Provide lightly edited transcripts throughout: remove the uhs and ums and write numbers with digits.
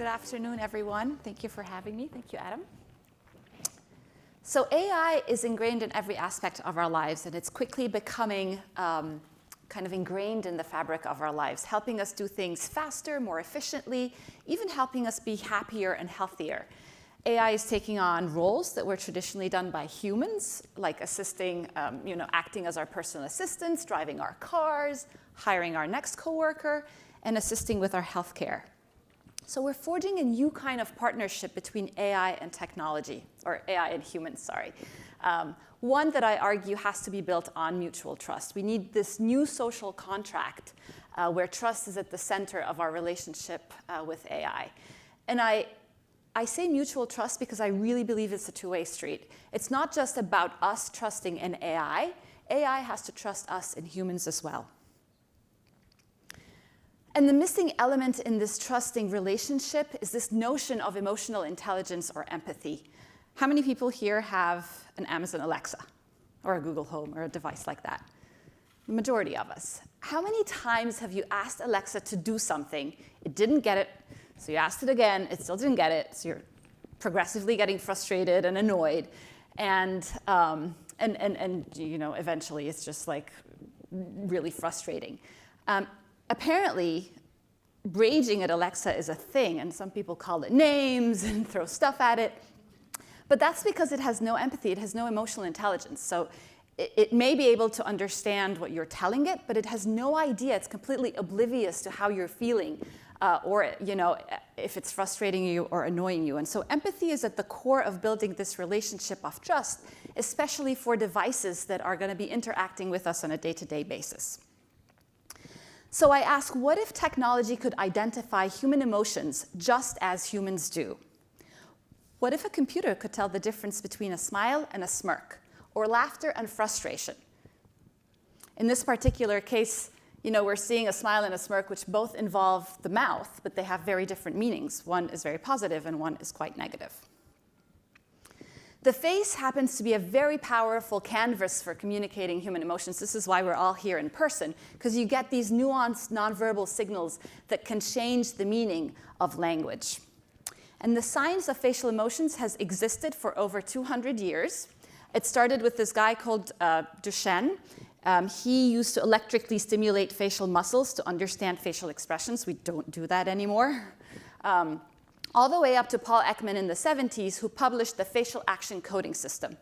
Good afternoon, everyone. Thank you for having me. Thank you, Adam. So AI is ingrained in every aspect of our lives, and it's quickly becoming kind of ingrained in the fabric of our lives, helping us do things faster, more efficiently, even helping us be happier and healthier. AI is taking on roles that were traditionally done by humans, like assisting, acting as our personal assistants, driving our cars, hiring our next coworker, and assisting with our healthcare. So we're forging a new kind of partnership between AI and technology, or AI and humans, sorry. One that I argue has to be built on mutual trust. We need this new social contract where trust is at the center of our relationship with AI. And I say mutual trust because I really believe it's a two-way street. It's not just about us trusting in AI. AI has to trust us and humans as well. And the missing element in this trusting relationship is this notion of emotional intelligence or empathy. How many people here have an Amazon Alexa or a Google Home or a device like that? The majority of us. How many times have you asked Alexa to do something, it didn't get it, so you asked it again, it still didn't get it, so you're progressively getting frustrated and annoyed, and eventually it's just like really frustrating. Apparently, raging at Alexa is a thing, and some people call it names and throw stuff at it. But that's because it has no empathy, it has no emotional intelligence. So it may be able to understand what you're telling it, but it has no idea. It's completely oblivious to how you're feeling, or if it's frustrating you or annoying you. And so empathy is at the core of building this relationship of trust, especially for devices that are going to be interacting with us on a day-to-day basis. So I ask, what if technology could identify human emotions just as humans do? What if a computer could tell the difference between a smile and a smirk, or laughter and frustration? In this particular case, we're seeing a smile and a smirk which both involve the mouth, but they have very different meanings. One is very positive and one is quite negative. The face happens to be a very powerful canvas for communicating human emotions. This is why we're all here in person, because you get these nuanced nonverbal signals that can change the meaning of language. And the science of facial emotions has existed for over 200 years. It started with this guy called Duchenne. He used to electrically stimulate facial muscles to understand facial expressions. We don't do that anymore. All the way up to Paul Ekman in the 70s, who published the facial action coding system.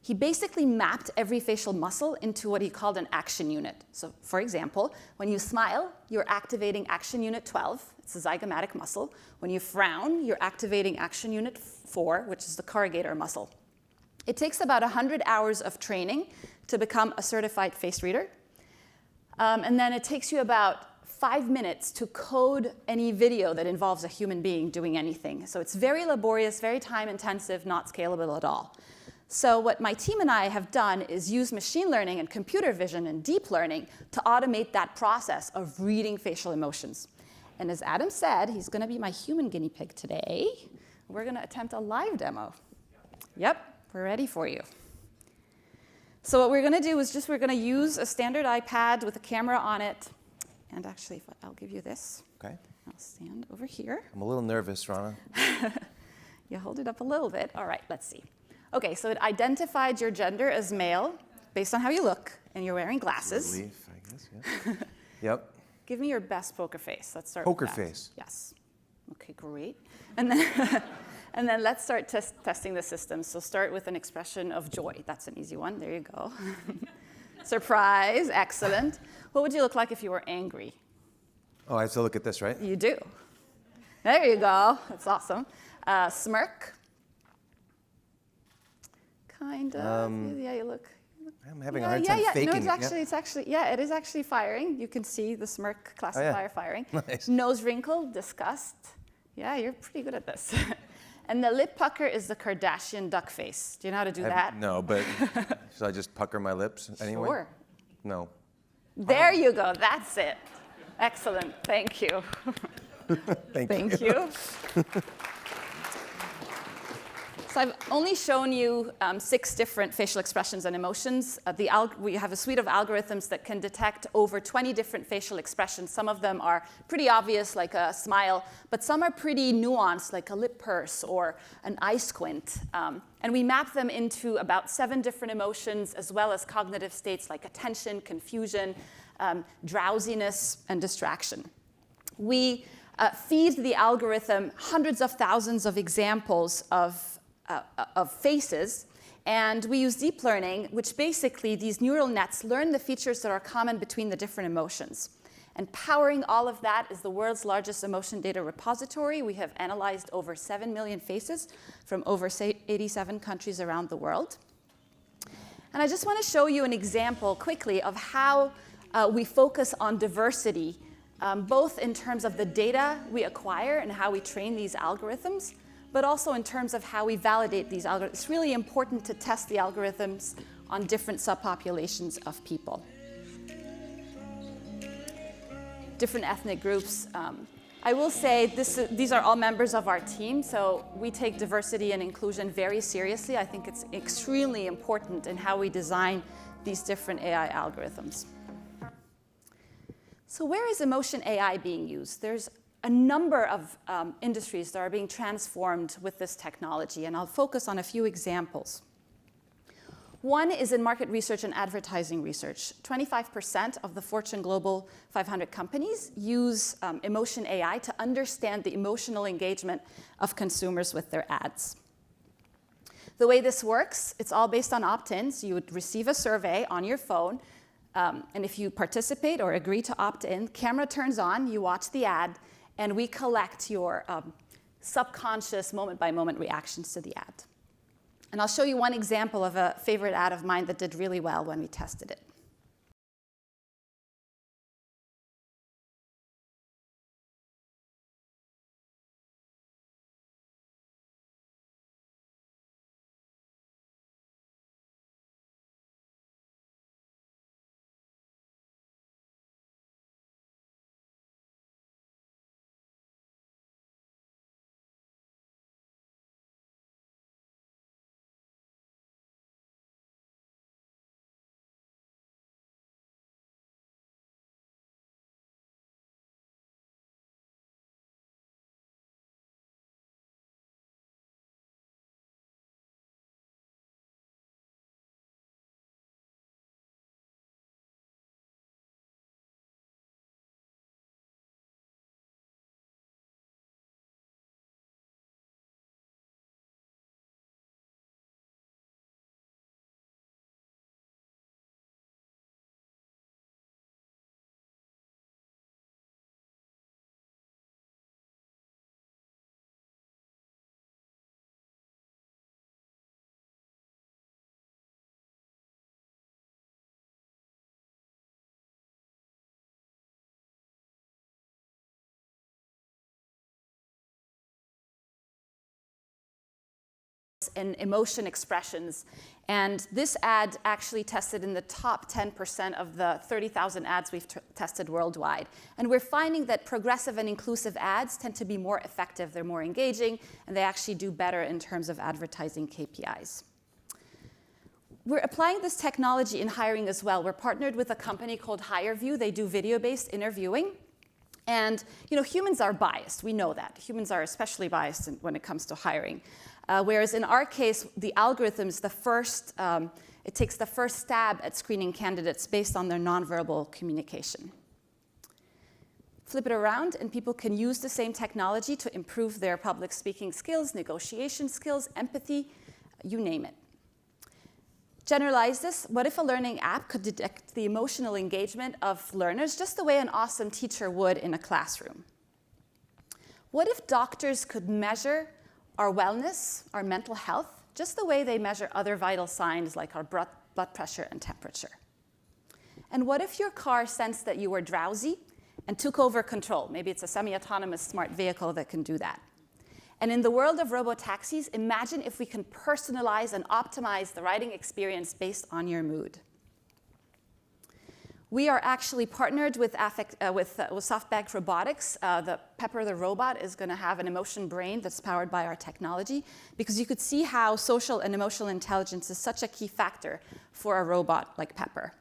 He basically mapped every facial muscle into what he called an action unit. So for example, when you smile, you're activating action unit 12. It's a zygomatic muscle. When you frown, you're activating action unit 4, which is the corrugator muscle. It takes about 100 hours of training to become a certified face reader. And then it takes you about 5 minutes to code any video that involves a human being doing anything. So it's very laborious, very time-intensive, not scalable at all. So what my team and I have done is use machine learning and computer vision and deep learning to automate that process of reading facial emotions. And as Adam said, he's going to be my human guinea pig today. We're going to attempt a live demo. Yep, we're ready for you. So what we're going to do is we're going to use a standard iPad with a camera on it. And actually, I'll give you this. Okay. I'll stand over here. I'm a little nervous, Rana. You hold it up a little bit. All right, let's see. OK, so it identified your gender as male based on how you look, and you're wearing glasses. Relief, I guess, yeah. Yep. Give me your best poker face. Let's start poker with that. Face. Yes. OK, great. And then let's start testing the system. So start with an expression of joy. That's an easy one. There you go. Surprise, excellent. What would you look like if you were angry? Oh, I have to look at this, right? You do. There you go. That's awesome. Smirk. Kind of. Yeah, you look. I'm having a hard time faking no, it. it is actually firing. You can see the smirk classifier firing. Nice. Nose wrinkle, disgust. Yeah, you're pretty good at this. And the lip pucker is the Kardashian duck face. Do you know how to do that? No, but should I just pucker my lips anyway? Sure. No. There you go. That's it. Excellent. Thank you. Thank you. So I've only shown you 6 different facial expressions and emotions. We have a suite of algorithms that can detect over 20 different facial expressions. Some of them are pretty obvious, like a smile, but some are pretty nuanced, like a lip purse or an eye squint. And we map them into about 7 different emotions, as well as cognitive states like attention, confusion, drowsiness, and distraction. We feed the algorithm hundreds of thousands of examples of faces, and we use deep learning, which basically these neural nets learn the features that are common between the different emotions. And powering all of that is the world's largest emotion data repository. We have analyzed over 7 million faces from over 87 countries around the world. And I just want to show you an example quickly of how we focus on diversity, both in terms of the data we acquire and how we train these algorithms, but also in terms of how we validate these algorithms. It's really important to test the algorithms on different subpopulations of people. Different ethnic groups. I will say these are all members of our team, so we take diversity and inclusion very seriously. I think it's extremely important in how we design these different AI algorithms. So where is emotion AI being used? There's a number of industries that are being transformed with this technology, and I'll focus on a few examples. One is in market research and advertising research. 25% of the Fortune Global 500 companies use emotion AI to understand the emotional engagement of consumers with their ads. The way this works, it's all based on opt-ins. You would receive a survey on your phone, and if you participate or agree to opt in, camera turns on, you watch the ad, and we collect your subconscious moment-by-moment reactions to the ad. And I'll show you one example of a favorite ad of mine that did really well when we tested it. In emotion expressions. And this ad actually tested in the top 10% of the 30,000 ads we've tested worldwide. And we're finding that progressive and inclusive ads tend to be more effective. They're more engaging, and they actually do better in terms of advertising KPIs. We're applying this technology in hiring as well. We're partnered with a company called HireVue. They do video-based interviewing. And humans are biased. We know that. Humans are especially biased when it comes to hiring. Whereas in our case, the algorithm is it takes the first stab at screening candidates based on their nonverbal communication. Flip it around, and people can use the same technology to improve their public speaking skills, negotiation skills, empathy, you name it. Generalize this. What if a learning app could detect the emotional engagement of learners just the way an awesome teacher would in a classroom? What if doctors could measure our wellness, our mental health, just the way they measure other vital signs like our blood pressure and temperature? And what if your car sensed that you were drowsy and took over control? Maybe it's a semi-autonomous smart vehicle that can do that. And in the world of robotaxis, imagine if we can personalize and optimize the riding experience based on your mood. We are actually partnered with SoftBank Robotics. The Pepper the robot is going to have an emotion brain that's powered by our technology, because you could see how social and emotional intelligence is such a key factor for a robot like Pepper.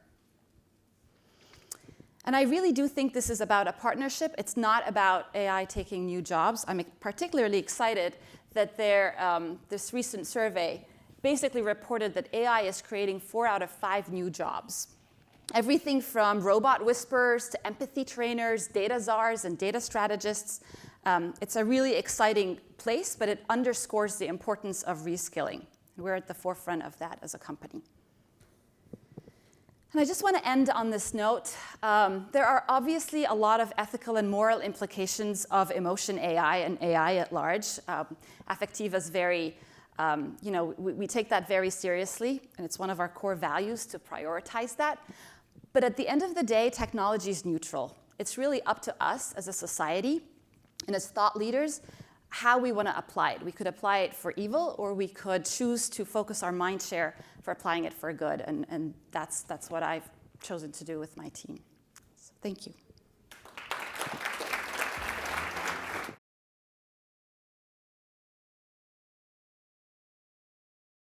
And I really do think this is about a partnership. It's not about AI taking new jobs. I'm particularly excited that this recent survey basically reported that AI is creating 4 out of 5 new jobs. Everything from robot whisperers to empathy trainers, data czars, and data strategists. It's a really exciting place, but it underscores the importance of reskilling. We're at the forefront of that as a company. And I just want to end on this note. There are obviously a lot of ethical and moral implications of emotion AI and AI at large. Affectiva is very, we take that very seriously, and it's one of our core values to prioritize that. But at the end of the day, technology is neutral. It's really up to us as a society and as thought leaders how we want to apply it. We could apply it for evil, or we could choose to focus our mind share for applying it for good. And that's what I've chosen to do with my team. So thank you.